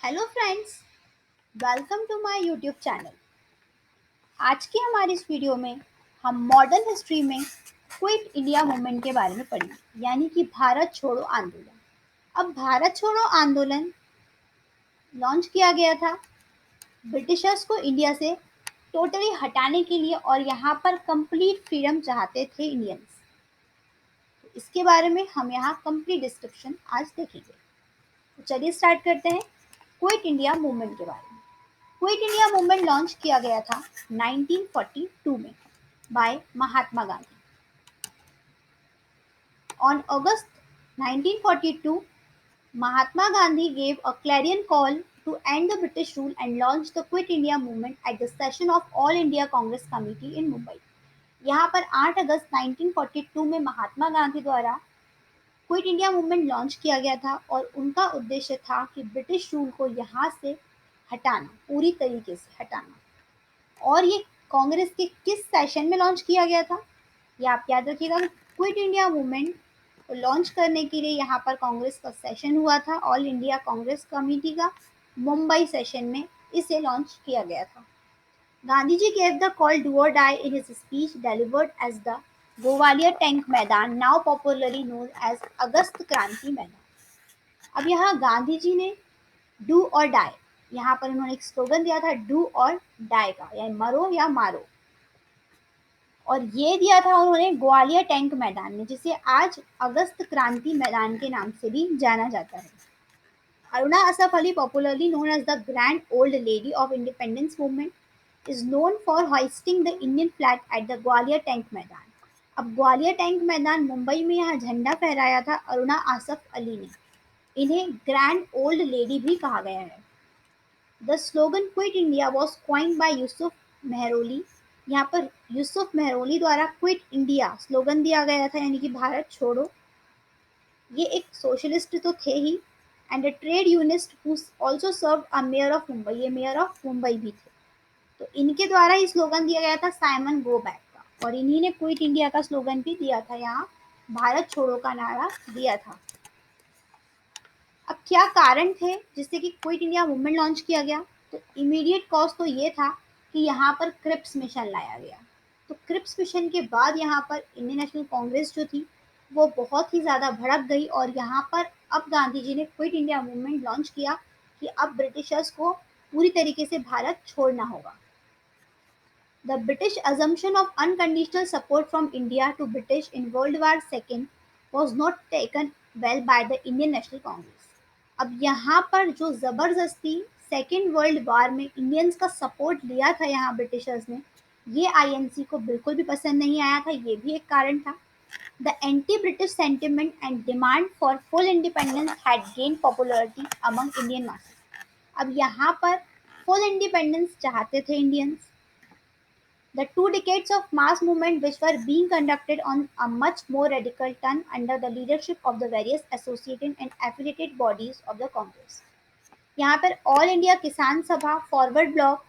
Hello friends, welcome to my YouTube channel. आज की हमारी इस वीडियो में हम मॉडर्न हिस्ट्री में क्विट इंडिया मूवमेंट के बारे में पढ़ेंगे, यानी कि भारत छोड़ो आंदोलन। अब भारत छोड़ो आंदोलन लॉन्च किया गया था ब्रिटिशर्स को इंडिया से टोटली हटाने के लिए, और यहाँ पर कंप्लीट फ्रीडम चाहते थे इंडियंस। तो इसके बारे में हम यहाँ कंप्लीट डिस्क्रिप्शन आज देखेंगे। तो चलिए स्टार्ट करते हैं क्विट इंडिया मूवमेंट के बारे में। क्विट इंडिया मूवमेंट लॉन्च किया गया था 1942 में by Mahatma Gandhi. On August 1942, Mahatma Gandhi gave a clarion call to end the British rule and launched the Quit India movement at the session of All India Congress Committee in Mumbai। यहाँ पर 8 अगस्त 1942 में महात्मा गांधी द्वारा quit India movement launch किया गया था, और उनका उद्देश्य था कि ब्रिटिश रूल को यहाँ से हटाना, पूरी तरीके से हटाना। और ये कांग्रेस के किस सेशन में लॉन्च किया गया था, ये आप याद रखिएगा। क्विट इंडिया मूवमेंट को लॉन्च करने के लिए यहाँ पर कांग्रेस का सेशन हुआ था, ऑल इंडिया कांग्रेस कमेटी का मुंबई सेशन में इसे लॉन्च किया गया था। गांधी जी gave the call do or die in his speech delivered as the Gowalia tank Maidan, now popularly known as August Kranti Maidan. अब यहाँ गांधी जी ने डू और डाई, यहाँ पर उन्होंने एक स्लोगन दिया था डू और डाई का, यानी मरो या मारो। और ये दिया था उन्होंने ग्वालियर टैंक मैदान में, जिसे आज अगस्त क्रांति मैदान के नाम से भी जाना जाता है। Aruna Asaf Ali, popularly known as the grand old lady of independence movement, is known for hoisting the Indian flag at the Gowalia tank Maidan. अब ग्वालियर टैंक मैदान मुंबई में यहाँ झंडा फहराया था अरुणा आसफ अली ने। इन्हें ग्रैंड ओल्ड लेडी भी कहा गया है। The slogan quit India was coined by Yusuf Meherally. यहाँ पर यूसुफ मेहरोली द्वारा क्विट इंडिया स्लोगन दिया गया था, यानी कि भारत छोड़ो। ये एक सोशलिस्ट तो थे ही, and a trade unionist who also serve a mayor of Mumbai, ये मेयर ऑफ मुंबई भी थे। तो इनके द्वारा ही स्लोगन दिया गया था साइमन गो बैक का, और इन्हीं ने क्विट इंडिया का स्लोगन भी दिया था, यहाँ भारत छोड़ो का नारा दिया था। अब क्या कारण थे जिससे कि क्विट इंडिया मूवमेंट लॉन्च किया गया? तो इमीडिएट कॉज तो ये था कि यहाँ पर क्रिप्स मिशन लाया गया। तो क्रिप्स मिशन के बाद यहाँ पर इंडियन नेशनल कांग्रेस जो थी वो बहुत ही ज़्यादा भड़क गई, और यहाँ पर अब गांधी जी ने क्विट इंडिया मूवमेंट लॉन्च किया कि अब ब्रिटिशर्स को पूरी तरीके से भारत छोड़ना होगा। The British assumption of unconditional support from India to British in World War II was not taken well by the Indian National Congress। अब यहाँ पर जो ज़बरदस्ती सेकेंड वर्ल्ड वार में इंडियंस का सपोर्ट लिया था यहाँ ब्रिटिशर्स ने, ये आईएनसी को बिल्कुल भी पसंद नहीं आया था, ये भी एक कारण था। The anti-British sentiment and demand for full independence had gained popularity among Indian masses। अब यहाँ पर फुल इंडिपेंडेंस चाहते थे Indians. The 2 decades of mass movement which were being conducted on a much more radical turn under the leadership of the various associated and affiliated bodies of the Congress। यहाँ पर all India Kisan Sabha, forward bloc,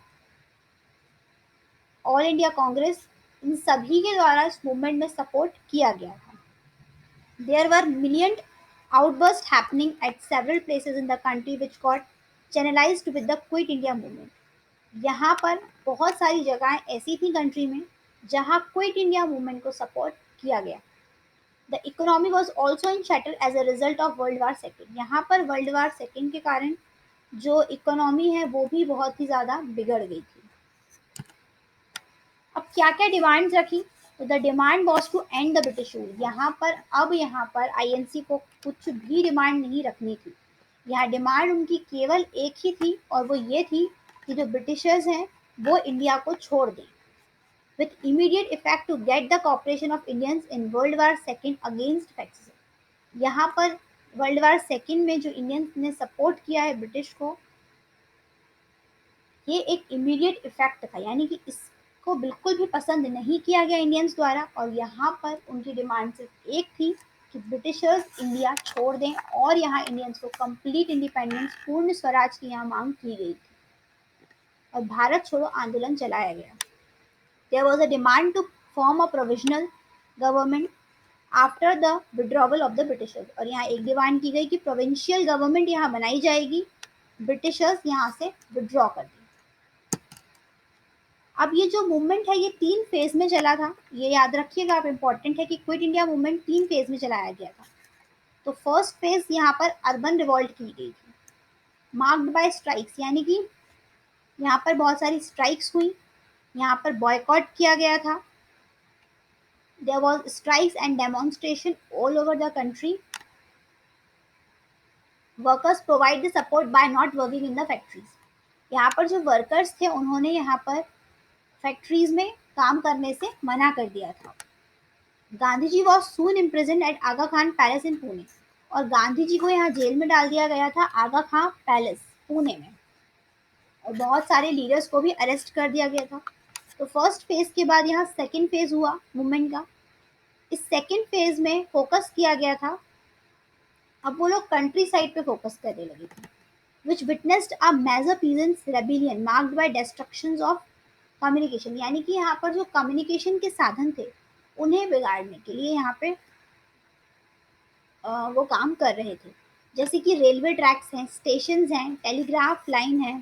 All India Congress, इन सभी के द्वारा इस movement में support किया गया था। There were million outbursts happening at several places in the country which got channelized with the Quit India movement। यहाँ पर बहुत सारी जगहें ऐसी थी कंट्री में जहाँ क्विट इंडिया मूवमेंट को सपोर्ट किया गया। The economy was also in शटर as a result of world war second. यहाँ पर वर्ल्ड वार सेकेंड के कारण जो इकोनॉमी है वो भी बहुत ही ज़्यादा बिगड़ गई थी। अब क्या क्या डिमांड्स रखी? तो the demand was to end the British rule. यहाँ पर आईएनसी को कुछ भी डिमांड नहीं रखनी थी। यहाँ डिमांड उनकी केवल एक ही थी, और वो ये थी कि जो ब्रिटिशर्स हैं वो इंडिया को छोड़ दें, with immediate effect to get the cooperation of Indians in World War II against Fascism। यहाँ पर वर्ल्ड वार सेकेंड में जो इंडियंस ने सपोर्ट किया है ब्रिटिश को, ये एक इमीडिएट इफेक्ट था, यानी कि इसको बिल्कुल भी पसंद नहीं किया गया इंडियंस द्वारा। और यहाँ पर उनकी डिमांड सिर्फ एक थी कि ब्रिटिशर्स इंडिया छोड़ दें, और यहाँ इंडियंस को कंप्लीट इंडिपेंडेंस, पूर्ण स्वराज की यहाँ मांग की गई थी, और भारत छोड़ो आंदोलन चलाया गया। There was a demand to form a provisional government after the withdrawal of the Britishers। और यहाँ एक डिमांड की गई कि प्रोविंशियल गवर्नमेंट यहाँ बनाई जाएगी ब्रिटिशर्स यहाँ से विड्रॉ कर दिए। अब ये जो मूवमेंट है ये 3 फेज में चला था, ये याद रखिएगा आप, इम्पोर्टेंट है कि क्विट इंडिया मूवमेंट 3 फेज में चलाया गया था। तो फर्स्ट फेज यहाँ पर अर्बन रिवॉल्ट की गई थी, मार्क्ड बाय स्ट्राइक्स, यानी कि यहाँ पर बहुत सारी स्ट्राइक्स हुई, यहाँ पर बॉयकॉट किया गया था। There was strikes and demonstration all over the country. Workers provide the support by not working in the factories. यहाँ पर जो वर्कर्स थे उन्होंने यहाँ पर फैक्ट्रीज में काम करने से मना कर दिया था। Gandhi ji was soon imprison at Aga Khan palace in Pune, और गांधी जी को यहाँ जेल में डाल दिया गया था आगा खान पैलेस पुणे में, और बहुत सारे लीडर्स को भी अरेस्ट कर दिया गया था। तो फर्स्ट फेज के बाद यहाँ सेकेंड फेज हुआ मूवमेंट का। इस सेकेंड फेज में फोकस किया गया था, अब वो लोग कंट्री साइड पे फोकस करने लगे थे, which witnessed a major peasants rebellion marked by destructions of communication, यानी कि यहाँ पर जो कम्युनिकेशन के साधन थे उन्हें बिगाड़ने के लिए यहाँ पे वो काम कर रहे थे, जैसे कि रेलवे ट्रैक्स हैं, स्टेशन हैं, टेलीग्राफ लाइन है,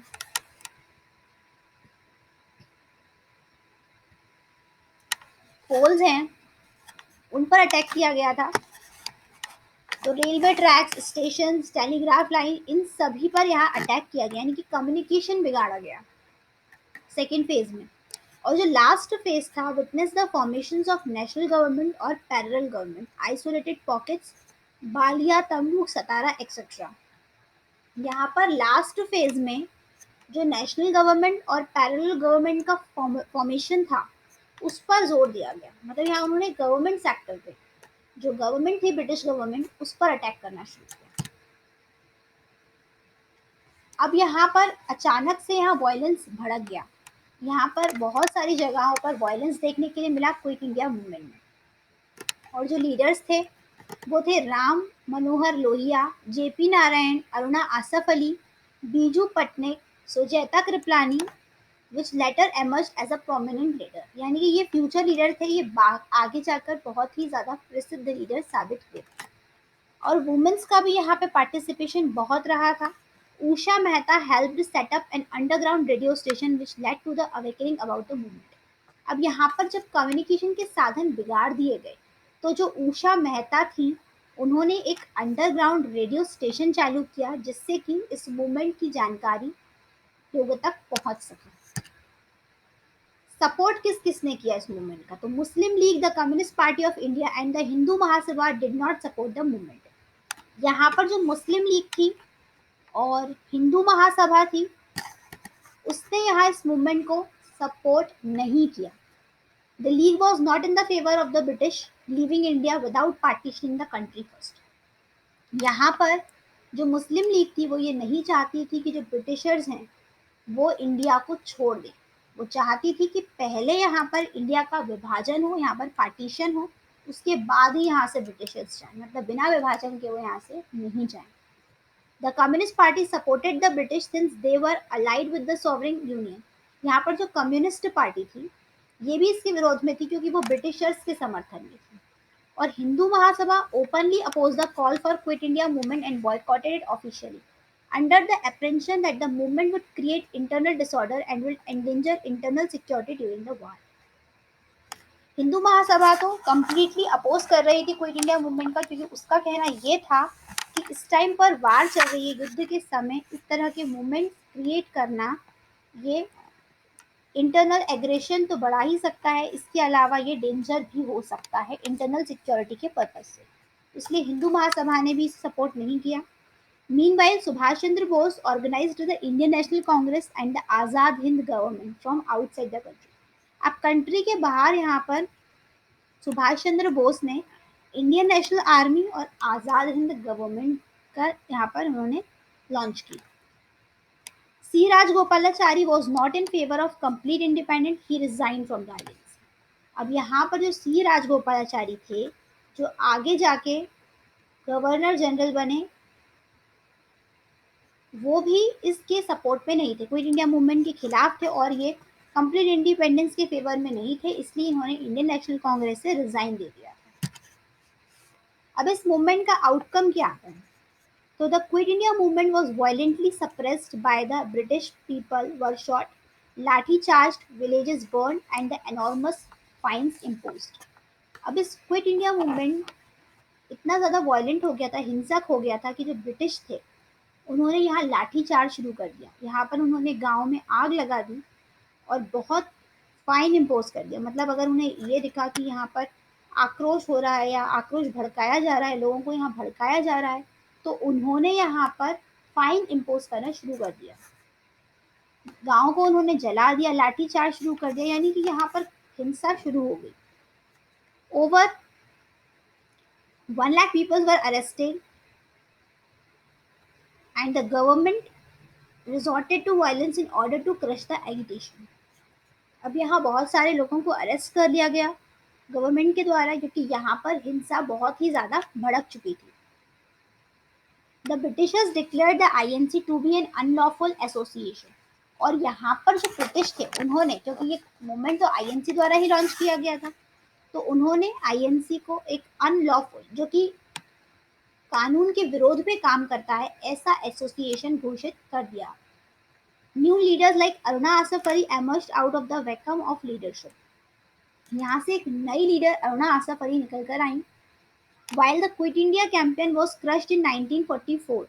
पोल्स हैं, उन पर अटैक किया गया था। तो railway tracks, station, telegraph line, इन सभी पर यहाँ अटैक किया गया, यानी कि कम्युनिकेशन बिगाड़ा गया सेकेंड फेज में। और जो लास्ट फेज था, witness the formations of national government और parallel government, isolated pockets, Ballia, Tamluk, सतारा एक्सेट्रा। यहाँ पर लास्ट फेज में जो नेशनल गवर्नमेंट और पैरेलल गवर्नमेंट का फॉर्मेशन था उस पर जोर दिया गया, मतलब यहाँ उन्होंने गवर्नमेंट सेक्टर पे, जो गवर्नमेंट थी ब्रिटिश गवर्नमेंट, उस पर अटैक करना शुरू किया। अब यहाँ पर अचानक से यहाँ वायलेंस भड़क गया, यहाँ पर बहुत सारी जगहों पर वायलेंस देखने के लिए मिला क्विट इंडिया मूवमेंट में। और जो लीडर्स थे वो थे Ram Manohar Lohia, JP Narayan, Aruna Asaf Ali, Biju Patnaik, Sucheta Kripalani, which later emerge as a prominent leader, यानी कि ये फ्यूचर लीडर थे, ये आगे जाकर बहुत ही ज़्यादा प्रसिद्ध लीडर साबित हुए। और वुमेन्स का भी यहाँ पे पार्टिसिपेशन बहुत रहा था। Usha Mehta helped set up an underground radio station which led to the awakening about the movement. अब यहाँ पर जब कम्युनिकेशन के साधन बिगाड़ दिए गए तो जो उषा मेहता थी उन्होंने एक अंडरग्राउंड रेडियो स्टेशन चालू किया, जिससे कि इस मूवमेंट की जानकारी लोगों तक पहुंच सके। सपोर्ट किस किसने किया इस मूवमेंट का? तो Muslim League, the Communist Party of India and the Hindu Mahasabha did not support the movement. यहाँ पर जो मुस्लिम लीग थी और हिंदू महासभा थी उसने यहाँ इस मूवमेंट को सपोर्ट नहीं किया। The league was not in the favor of the British leaving India without partitioning the country first. यहाँ पर जो मुस्लिम लीग थी वो ये नहीं चाहती थी कि जो ब्रिटिशर्स हैं वो इंडिया को छोड़ दें। वो चाहती थी कि पहले यहाँ पर इंडिया का विभाजन हो, यहाँ पर पार्टीशन हो, उसके बाद ही यहाँ से ब्रिटिशर्स जाएं, मतलब बिना विभाजन के वो यहाँ से नहीं जाएं। The Communist party supported the British since they were allied with the sovereign union. यहाँ पर जो कम्युनिस्ट पार्टी थी ये भी इसके विरोध में थी क्योंकि वो ब्रिटिशर्स के समर्थन में थी। और Hindu Mahasabha openly oppose the call for quit India movement and boycotted it officially under the apprehension that the movement would create internal disorder and will endanger internal security during the war. Hindu Mahasabha तो completely oppose कर रही थी quit India movement का, क्योंकि उसका कहना ये था कि इस टाइम पर वार चल रही है, युद्ध के समय इस तरह के मूवमेंट क्रिएट करना ये इंटरनल एग्रेशन तो बढ़ा ही सकता है, इसके अलावा ये डेंजर भी हो सकता है इंटरनल सिक्योरिटी के पर्पज से। इसलिए हिंदू महासभा ने भी सपोर्ट नहीं किया। Meanwhile, Subhash Chandra Bose organized the Indian National Congress and the Azad Hind government from outside the country. अब कंट्री के बाहर यहाँ पर सुभाष चंद्र बोस ने इंडियन नेशनल आर्मी और आज़ाद हिंद गवर्नमेंट का यहाँ पर उन्होंने लॉन्च की। C Rajagopalachari was not in favour of complete independent, he resign from the alliance. अब यहाँ पर जो सी राजगोपालाचारी थे जो आगे जाके गवर्नर जनरल बने, वो भी इसके सपोर्ट में नहीं थे, क्विट इंडिया मूवमेंट के खिलाफ थे और ये कंप्लीट इंडिपेंडेंस के फेवर में नहीं थे, इसलिए इन्होंने इंडियन नेशनल कांग्रेस से रिजाइन दे दिया था। अब इस मूवमेंट का आउटकम क्या है? So the Quit India movement was violently suppressed by the British. People were shot, laठी charged, villages burned and the enormous fines imposed. अब इस क्विट इंडिया मूवमेंट इतना ज़्यादा वायलेंट हो गया था, हिंसक हो गया था कि जो ब्रिटिश थे उन्होंने यहाँ लाठी चार्ज शुरू कर दिया। यहाँ पर उन्होंने गांव में आग लगा दी और बहुत फाइन इम्पोज कर दिया। मतलब अगर उन्हें ये दिखा कि यहाँ पर आक्रोश हो रहा है या आक्रोश भड़काया जा रहा है, लोगों को यहाँ भड़काया जा रहा है, तो उन्होंने यहाँ पर फाइन इम्पोज करना शुरू कर दिया। गांव को उन्होंने जला दिया, लाठी चार्ज शुरू कर दिया, यानी कि यहाँ पर हिंसा शुरू हो गई। Over 1 lakh people were arrested and the government resorted to violence in order to crush the agitation. अब यहाँ बहुत सारे लोगों को अरेस्ट कर लिया गया गवर्नमेंट के द्वारा, क्योंकि यहाँ पर हिंसा बहुत ही ज़्यादा भड़क चुकी थी। The Britishers declared the INC to be an unlawful association. और यहाँ पर जो ब्रिटिश थे उन्होंने, क्योंकि ये मूवमेंट तो आईएनसी द्वारा ही लॉन्च किया गया था, तो उन्होंने आईएनसी को एक अनलॉफुल, जो कि कानून के विरोध में काम करता है, ऐसा एसोसिएशन घोषित कर दिया। New leaders like Aruna Asaf Ali emerged out of the vacuum of leadership. यहाँ से एक नई लीडर अरुणा आसफ अली निकल कर आई। While the Quit India campaign was crushed in 1944,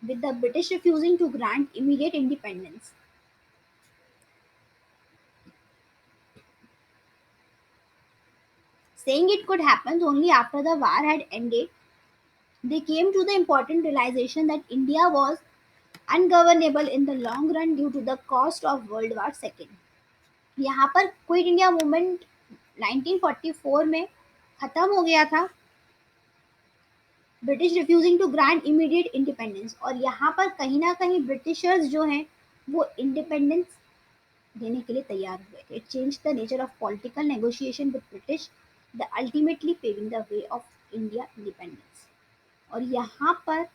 with the British refusing to grant immediate independence. Saying it could happen only after the war had ended, they came to the important realization that India was ungovernable in the long run due to the cost of World War II. यहाँ पर quit India movement 1944 में खत्म हो गया था, British refusing to grant immediate independence. और यहाँ पर कहीं ना कहीं ब्रिटिशर्स जो हैं वो इंडिपेंडेंस देने के लिए तैयार हुए। It change the nature of political negotiation with British, the ultimately paving the way of India independence. और यहाँ पर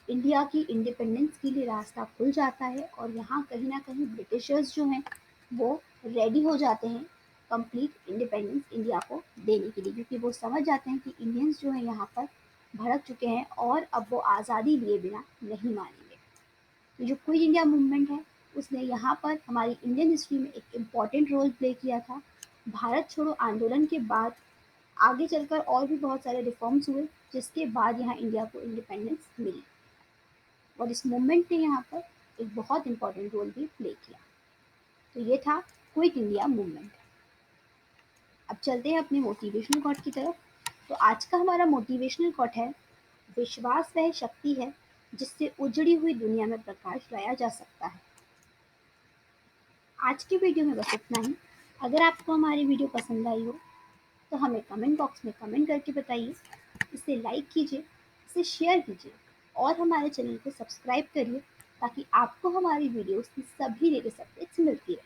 इंडिया की इंडिपेंडेंस के लिए रास्ता खुल जाता है और यहाँ कहीं ना कहीं ब्रिटिशर्स जो हैं वो रेडी हो जाते हैं कंप्लीट इंडिपेंडेंस इंडिया को देने के लिए, क्योंकि वो समझ जाते हैं कि इंडियंस जो हैं यहाँ पर भड़क चुके हैं और अब वो आज़ादी लिए बिना नहीं मानेंगे। तो जो क्विट इंडिया मूवमेंट है उसने यहाँ पर हमारी इंडियन हिस्ट्री में एक इम्पॉर्टेंट रोल प्ले किया था। भारत छोड़ो आंदोलन के बाद आगे चलकर और भी बहुत सारे रिफॉर्म्स हुए, जिसके बाद यहाँ इंडिया को इंडिपेंडेंस मिली और इस मूवमेंट ने यहाँ पर एक बहुत इम्पॉर्टेंट रोल भी प्ले किया। तो ये था क्विट इंडिया मूवमेंट। अब चलते हैं अपने मोटिवेशनल कोट की तरफ। तो आज का हमारा मोटिवेशनल कोट है, विश्वास वह शक्ति है जिससे उजड़ी हुई दुनिया में प्रकाश लाया जा सकता है। आज की वीडियो में बस इतना ही। अगर आपको हमारी वीडियो पसंद आई हो तो हमें कमेंट बॉक्स में कमेंट करके बताइए, इसे लाइक कीजिए, इसे शेयर कीजिए और हमारे चैनल को सब्सक्राइब करिए ताकि आपको हमारी वीडियोस की सभी लेटेस्ट अपडेट्स मिलती रहे।